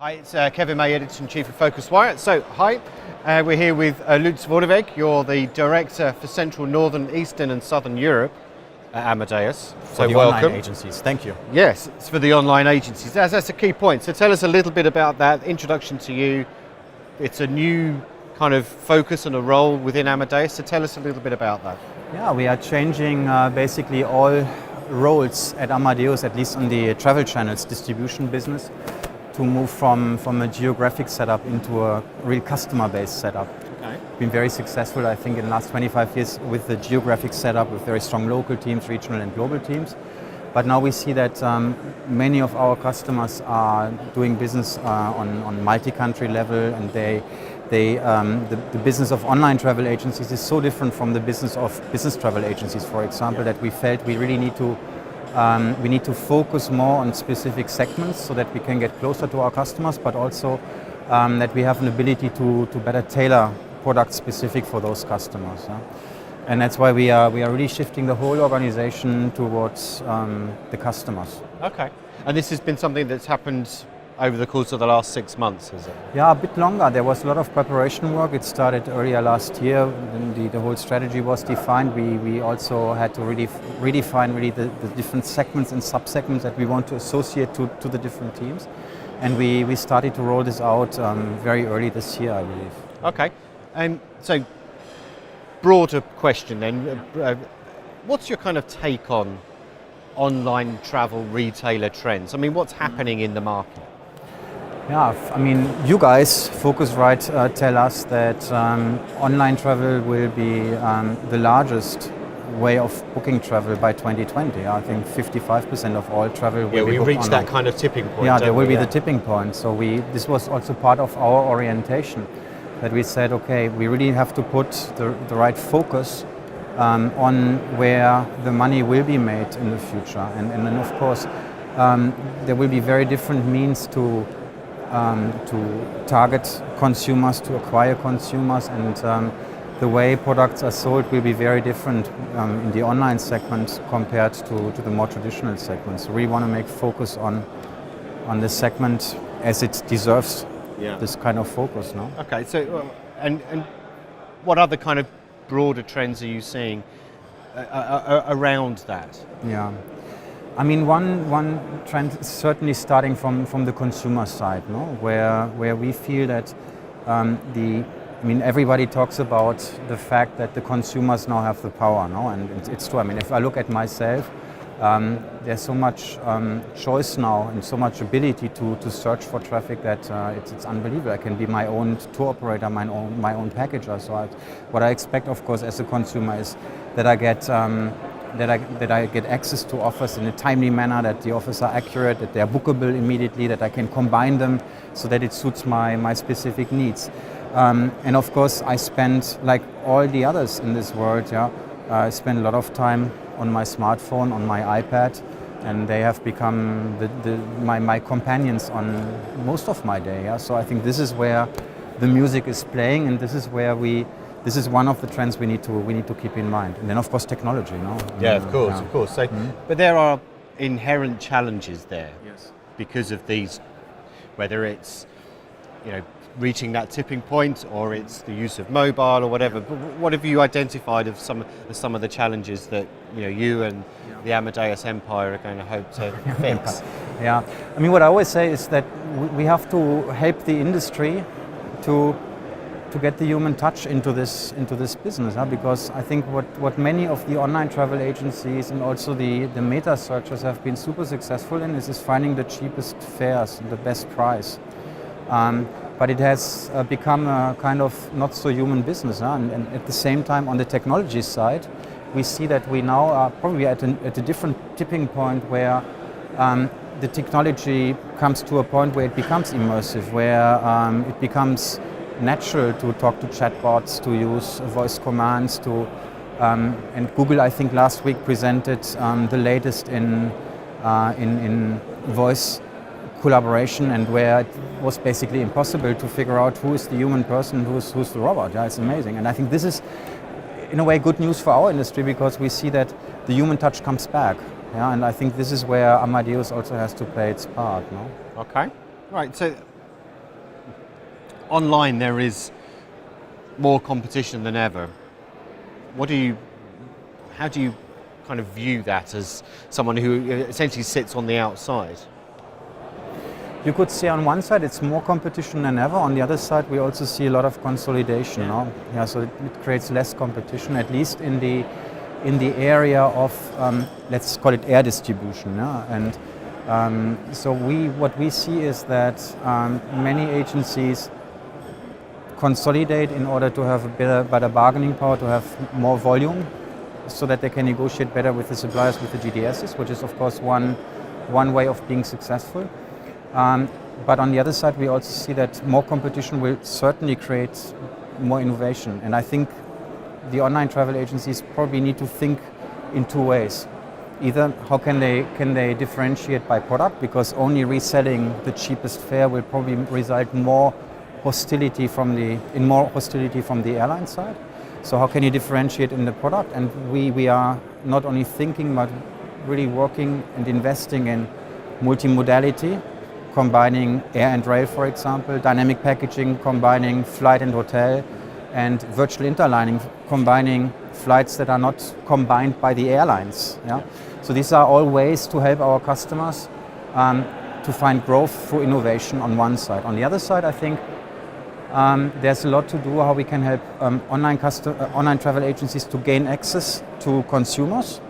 Hi, it's Kevin May, Editor-in-Chief of PhocusWire. So, hi, we're here with Lutz Vorneweg. You're the Director for Central, Northern, Eastern and Southern Europe at Amadeus. For the welcome. online agencies, thank you. Yes, it's for the online agencies. That's a key point. So tell us a little bit about that, introduction to you. It's a new kind of focus and a role within Amadeus, so tell us a little bit about that. Yeah, we are changing basically all roles at Amadeus, at least on the travel channels distribution business, to move from a geographic setup into a real customer-based setup. Okay. Been very successful, I think, in the last 25 years with the geographic setup, with very strong local teams, regional and global teams. But now we see that many of our customers are doing business on multi-country level, and the business of online travel agencies is so different from the business of business travel agencies, for example, that we felt we really need to focus more on specific segments so that we can get closer to our customers, but also that we have an ability to better tailor products specific for those customers. Yeah? And that's why we are really shifting the whole organization towards the customers. Okay. And this has been something that's happened over the course of the last 6 months, is it? Yeah, a bit longer. There was a lot of preparation work. It started earlier last year. The whole strategy was defined. We also had to redefine the different segments and sub-segments that we want to associate to the different teams. And we started to roll this out very early this year, I believe. Okay. So, broader question then. What's your kind of take on online travel retailer trends? I mean, what's happening in the market? Yeah, I mean, you guys, Phocuswright, tell us that online travel will be the largest way of booking travel by 2020. I think 55% of all travel will be booked we reached online. that kind of tipping point. Yeah, there will be the tipping point. So this was also part of our orientation, that we said, okay, we really have to put the right focus on where the money will be made in the future. And then, of course, there will be very different means to target consumers, to acquire consumers, and the way products are sold will be very different in the online segment compared to the more traditional segments. So we want to make focus on the segment as it deserves this kind of focus. No? Okay, so and what other kind of broader trends are you seeing around that? Yeah. I mean, one trend is certainly starting from the consumer side, no? Where we feel that everybody talks about the fact that the consumers now have the power, no? And it's true. I mean, if I look at myself, there's so much choice now and so much ability to search for traffic that it's unbelievable. I can be my own tour operator, my own packager. So what I expect, of course, as a consumer is that I get access to offers in a timely manner, that the offers are accurate, that they are bookable immediately, that I can combine them so that it suits my specific needs. And of course, I spend, like all the others in this world, I spend a lot of time on my smartphone, on my iPad, and they have become my companions on most of my day. Yeah? So I think this is where the music is playing, and this is where this is one of the trends we need to keep in mind. And then, of course, technology. No? Yeah, of course. So, but there are inherent challenges there. Yes. Because of these, whether it's reaching that tipping point or it's the use of mobile or whatever. But what have you identified as some of the challenges that you and the Amadeus empire are going to hope to fix? Yeah. I mean, what I always say is that we have to help the industry to get the human touch into this business, because I think what many of the online travel agencies and also the meta searchers have been super successful in is finding the cheapest fares, the best price. But it has become a kind of not so human business, and at the same time, on the technology side, we see that we now are probably at a different tipping point where the technology comes to a point where it becomes immersive, where it becomes natural to talk to chatbots, to use voice commands, and Google, I think, last week presented the latest in voice collaboration, and where it was basically impossible to figure out who is the human person, who's the robot. Yeah, it's amazing, and I think this is, in a way, good news for our industry, because we see that the human touch comes back. Yeah, and I think this is where Amadeus also has to play its part. No? Okay, right. So online there is more competition than ever. How do you kind of view that as someone who essentially sits on the outside? You could say on one side it's more competition than ever. On the other side, we also see a lot of consolidation. No? Yeah, so it creates less competition, at least in the area of let's call it air distribution. Yeah? And so what we see is that many agencies consolidate in order to have a better bargaining power, to have more volume, so that they can negotiate better with the suppliers, with the GDSs, which is of course one way of being successful. But on the other side, we also see that more competition will certainly create more innovation. And I think the online travel agencies probably need to think in two ways. Either how can they differentiate by product, because only reselling the cheapest fare will probably result in more hostility from the airline side. So how can you differentiate in the product? And we are not only thinking but really working and investing in multimodality, combining air and rail, for example, dynamic packaging, combining flight and hotel, and virtual interlining, combining flights that are not combined by the airlines. Yeah? So these are all ways to help our customers to find growth through innovation on one side. On the other side, I think there's a lot to do how we can help online travel agencies to gain access to consumers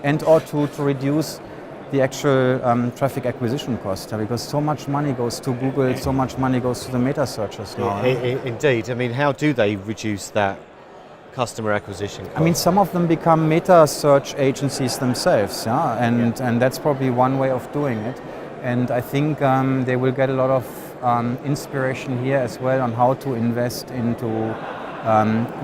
and or to reduce the actual traffic acquisition cost, because so much money goes to Google, so much money goes to the meta searches now. Indeed. I mean, how do they reduce that customer acquisition cost? I mean, some of them become meta search agencies themselves, yeah? And that's probably one way of doing it. And I think they will get a lot of inspiration here as well on how to invest into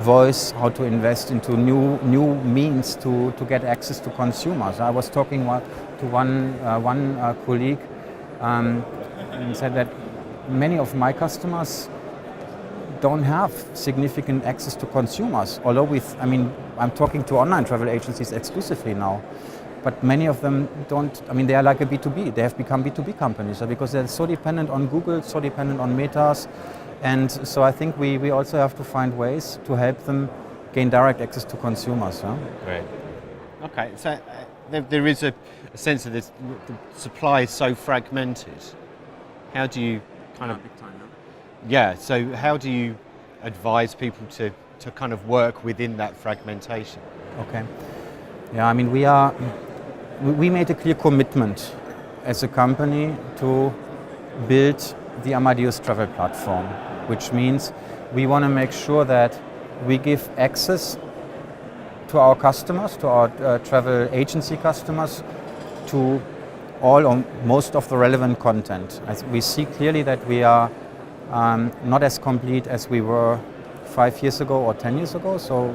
voice, how to invest into new means to get access to consumers. I was talking to one colleague and said that many of my customers don't have significant access to consumers. Although I'm talking to online travel agencies exclusively now, but many of them don't. I mean, they are like a B2B. They have become B2B companies because they're so dependent on Google, so dependent on metas. And so I think we also have to find ways to help them gain direct access to consumers. Huh? Great. Okay, so there is a sense of this, the supply is so fragmented. How do you kind of... Big time, no? Yeah, so how do you advise people to kind of work within that fragmentation? Okay. Yeah, I mean, we made a clear commitment as a company to build the Amadeus travel platform, which means we want to make sure that we give access to our customers, to our travel agency customers, to all or most of the relevant content. As we see clearly that we are not as complete as we were 5 years ago or 10 years ago. So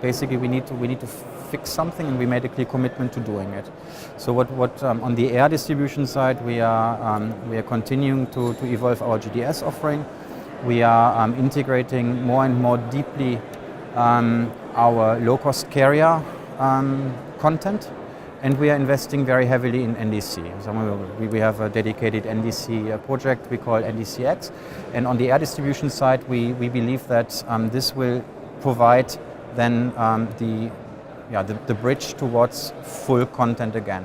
basically we need to fix something, and we made a clear commitment to doing it. So what on the air distribution side, we are continuing to evolve our GDS offering. We are integrating more and more deeply our low-cost carrier content, and we are investing very heavily in NDC. So we have a dedicated NDC project we call NDCX, and on the air distribution side, we believe that this will provide then the bridge towards full content again.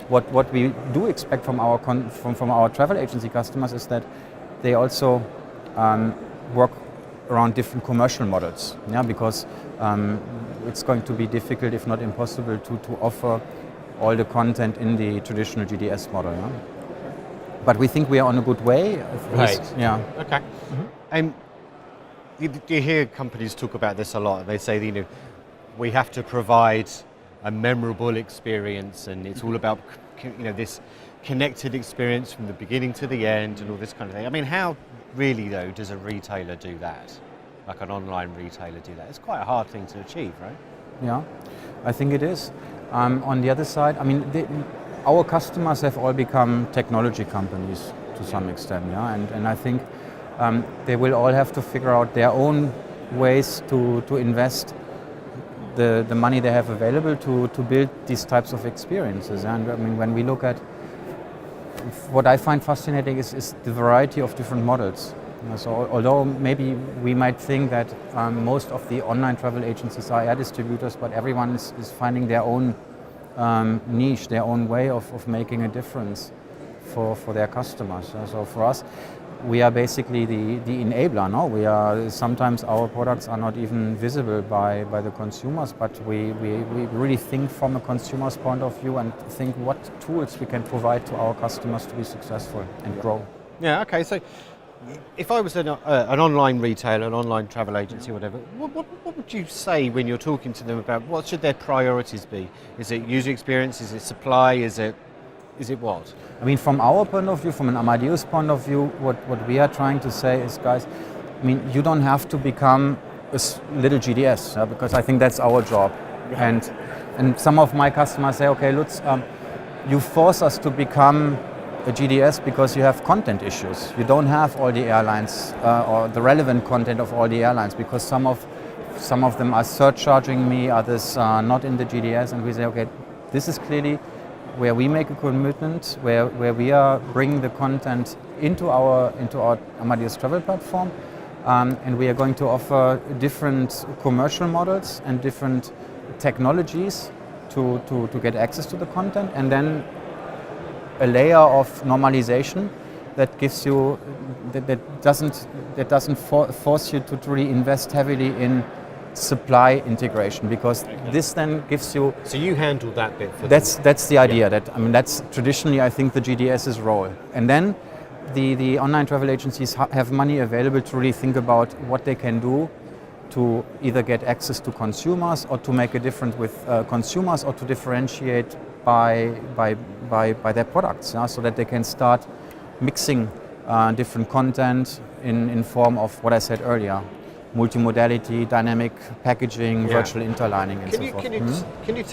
What we do expect from our travel agency customers is that they also work around different commercial models, because it's going to be difficult, if not impossible, to offer all the content in the traditional GDS model. Yeah? But we think we are on a good way. Right. Yeah. Okay. Mm-hmm. You hear companies talk about this a lot. They say, we have to provide a memorable experience, and it's all about, this connected experience from the beginning to the end and all this kind of thing. I mean, how really, though, does a retailer do that? Like an online retailer do that? It's quite a hard thing to achieve, right? Yeah, I think it is. On the other side, I mean, our customers have all become technology companies to some extent, yeah, and I think they will all have to figure out their own ways to invest the money they have available to build these types of experiences. And I mean, when we look at what I find fascinating is the variety of different models. So although maybe we might think that most of the online travel agencies are air distributors, but everyone is finding their own niche, their own way of making a difference for their customers. So for us, we are basically the enabler. No, we are sometimes our products are not even visible by the consumers, but we really think from a consumer's point of view and think what tools we can provide to our customers to be successful and grow. Yeah. Okay. So, if I was an online retailer, an online travel agency, whatever, what would you say when you're talking to them about what should their priorities be? Is it user experience? Is it supply? Is it what? I mean, from our point of view, from an Amadeus point of view, what we are trying to say is, guys, I mean, you don't have to become a little GDS, because I think that's our job. Yeah. And some of my customers say, okay, Lutz, you force us to become a GDS because you have content issues. You don't have all the airlines or the relevant content of all the airlines, because some of them are surcharging me, others are not in the GDS, and we say, okay, this is clearly where we make a commitment, where we are bringing the content into our Amadeus travel platform, and we are going to offer different commercial models and different technologies to get access to the content, and then a layer of normalization that gives you that doesn't force you to really invest heavily in supply integration, because this then gives you. So you handle that bit for That's the idea. Yeah. That's traditionally, I think, the GDS's role. And then the online travel agencies have money available to really think about what they can do to either get access to consumers or to make a difference with consumers, or to differentiate by their products, so that they can start mixing different content in form of what I said earlier. Multimodality, dynamic packaging, virtual interlining, and so forth. Can you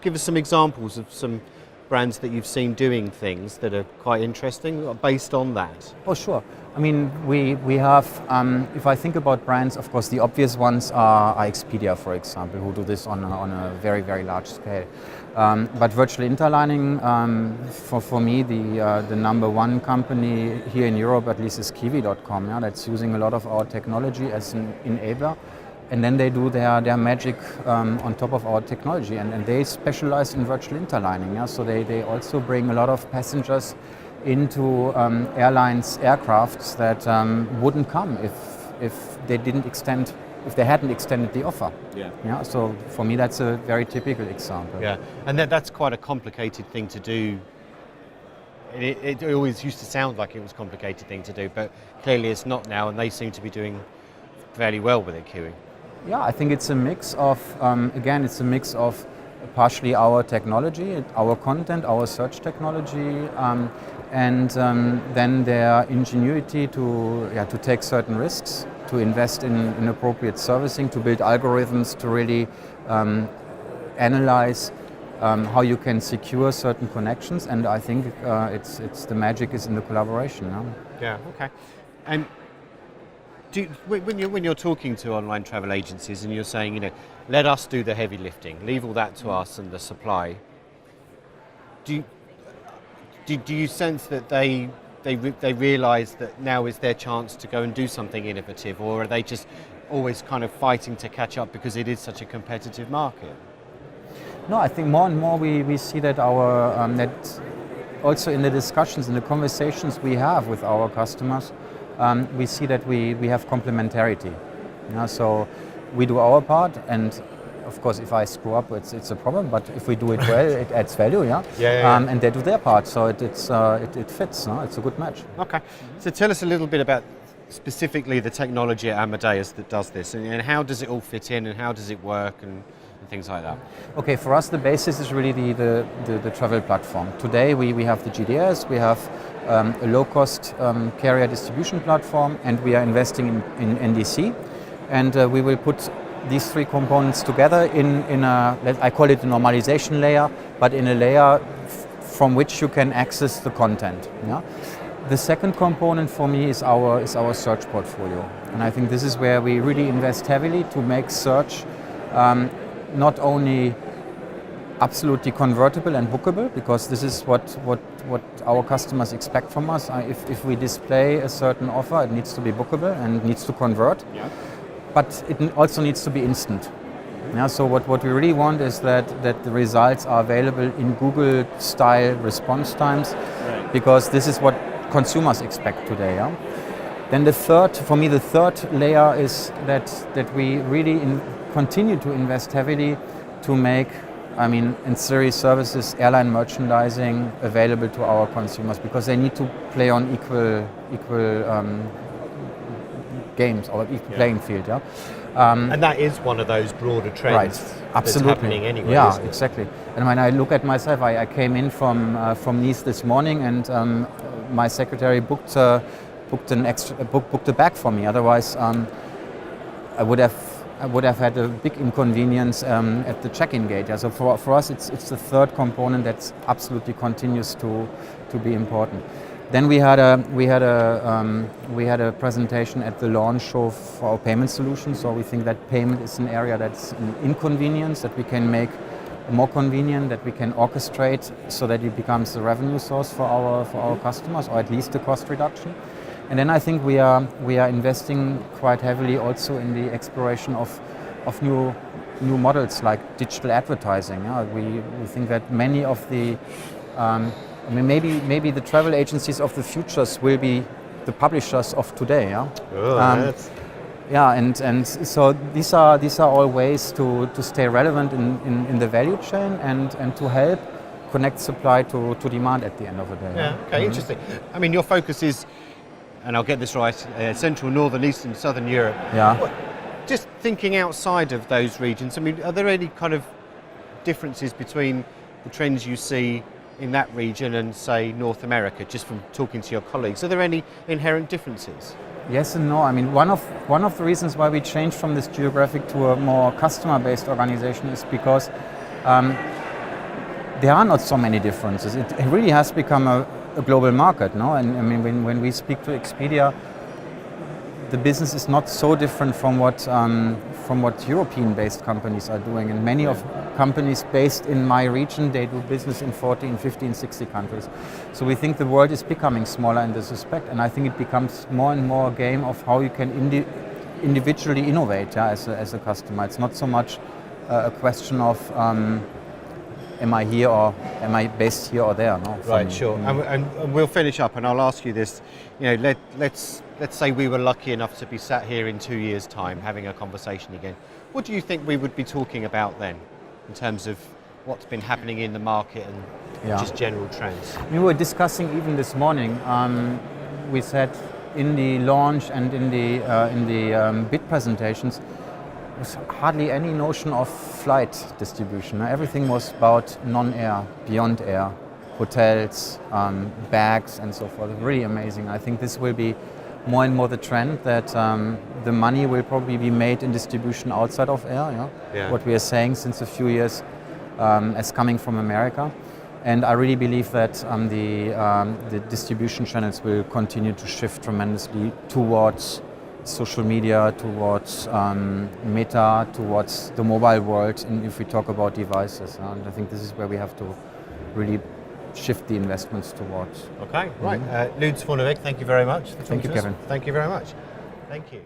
give us some examples of some brands that you've seen doing things that are quite interesting based on that? Oh, sure. I mean, we have, if I think about brands, of course, the obvious ones are Expedia, for example, who do this on a very, very large scale. But virtual interlining, for me, the number one company here in Europe, at least, is Kiwi.com. Yeah, that's using a lot of our technology as an enabler, and then they do their magic on top of our technology, and they specialize in virtual interlining. Yeah, so they also bring a lot of passengers into airlines' aircrafts that wouldn't come if they hadn't extended the offer. Yeah. So for me, that's a very typical example. Yeah, and that's quite a complicated thing to do. It always used to sound like it was a complicated thing to do, but clearly it's not now, and they seem to be doing fairly well with it, Coing. Yeah, I think it's a mix of, it's a mix of partially our technology, our content, our search technology, and then their ingenuity to take certain risks, to invest in appropriate servicing, to build algorithms, to really analyze how you can secure certain connections. And I think it's the magic is in the collaboration. No? Yeah. Okay. And when you're talking to online travel agencies and you're saying, let us do the heavy lifting, leave all that to us and the supply, do you sense that they realise that now is their chance to go and do something innovative, or are they just always kind of fighting to catch up because it is such a competitive market? No, I think more and more we see that that also in the discussions, in the conversations we have with our customers, we see that we have complementarity. So we do our part, and of course, if I screw up, it's a problem. But if we do it well, it adds value. Yeah. And they do their part, so it fits. No? It's a good match. Okay. So tell us a little bit about specifically the technology at Amadeus that does this, and how does it all fit in, and how does it work, and things like that. Okay, for us the basis is really the travel platform. Today we have the GDS, we have a low-cost carrier distribution platform, and we are investing in NDC, and we will put these three components together in a, I call it a normalization layer, but in a layer from which you can access the content. Yeah? The second component for me is our search portfolio, and I think this is where we really invest heavily to make search not only absolutely convertible and bookable, because this is what our customers expect from us. If we display a certain offer, it needs to be bookable and needs to convert, Yeah. but it also needs to be instant. Yeah, so what we really want is that the results are available in Google-style response times, Right. because this is what consumers expect today. Yeah? Then the third layer is that we really continue to invest heavily to make, ancillary services, airline merchandising available to our consumers, because they need to play on equal games or equal playing field. Yeah. And that is one of those broader trends Right, that's absolutely. happening anyway. Yeah, isn't it? exactly. And when I look at myself, I came in from Nice this morning, and my secretary booked a bag for me. Otherwise, I would have had a big inconvenience at the check-in gate. Yeah, so for us, it's the third component that absolutely continues to be important. Then we had a presentation at the launch show for our payment solution. So we think that payment is an area that's an inconvenience that we can make more convenient, that we can orchestrate so that it becomes the revenue source for our customers, or at least the cost reduction. And then I think we are investing quite heavily also in the exploration of new models like digital advertising. Yeah? We think that many of the maybe the travel agencies of the futures will be the publishers of today. Yeah. Yeah, and so these are all ways to stay relevant in the value chain and to help connect supply to demand at the end of the day. Yeah. Okay. Interesting. I mean, your focus is, and I'll get this right, Central, Northern, Eastern, Southern Europe. Yeah. Just thinking outside of those regions, I mean, are there any kind of differences between the trends you see in that region and, say, North America, just from talking to your colleagues? Are there any inherent differences? Yes and no. I mean, one of the reasons why we changed from this geographic to a more customer-based organization is because there are not so many differences. It really has become a global market, no? And I mean, when we speak to Expedia, the business is not so different from what European-based companies are doing. And many of companies based in my region, they do business in 14, 15, 60 countries. So we think the world is becoming smaller in this respect, and I think it becomes more and more a game of how you can individually innovate, yeah, as a customer. It's not so much a question of am I here or am I based here or there? No, Right, sure. And we'll finish up, and I'll ask you this. You know, let's say we were lucky enough to be sat here in 2 years' time having a conversation again. What do you think we would be talking about then, in terms of what's been happening in the market and just general trends? We were discussing even this morning. We said in the launch and in the bid presentations, there's hardly any notion of flight distribution. Everything was about non-air, beyond air, hotels, bags, and so forth. Really amazing. I think this will be more and more the trend, that the money will probably be made in distribution outside of air. Yeah? Yeah. What we are saying since a few years as coming from America. And I really believe that the distribution channels will continue to shift tremendously towards social media, towards Meta, towards the mobile world, and if we talk about devices. And I think this is where we have to really shift the investments towards. Okay, right. Lutz Vorneweg, thank you very much for talking Thank you, to us. Kevin. Thank you very much. Thank you.